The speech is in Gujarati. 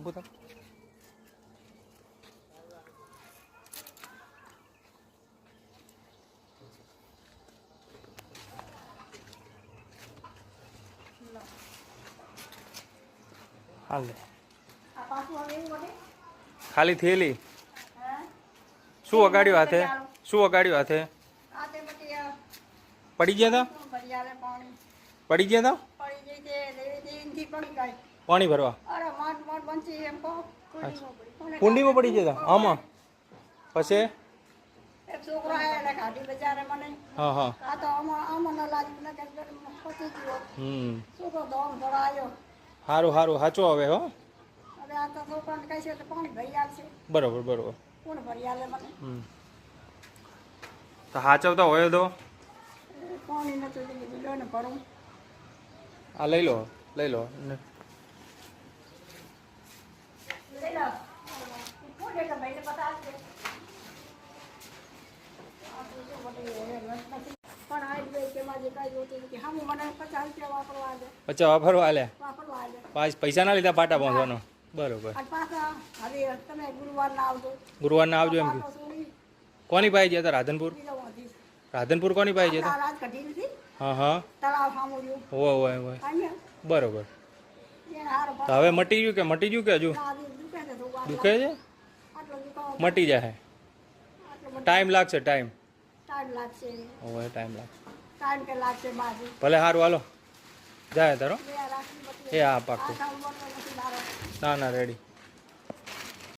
અબુ તક હાલ ખાલી થેલી શું વગાડ્યું હાથે શું વગાડ્યું હાથે પડી ગયા હતા પડી ગયા હતા પાણી ભરવા કુંડીમાં પડી ગયા હતા આમાં પછી હા હા સારું સારું સાચો હવે હો બરોબર બરોબર તો સાચવતા હોય તો આ લઈ લો લઈ લો અચ્છા વાપરવા આલે પૈસા ના લીધા પાટા બાંધવાનો બરોબર ગુરુવાર ના આવજો એમ કે કોની પાસે ગયા હતા રાધનપુર રાધનપુર કોની પાસે ગયા હતા હા હા હોય હોય હોય બરોબર તો હવે મટી ગયું કે હજુ દુખે છે મટી જાય ટાઈમ લાગશે ટાઈમ હોય ટાઈમ લાગશે ભલે સારું હાલો જાય તારો એ હા પાક્કું ના ના રેડી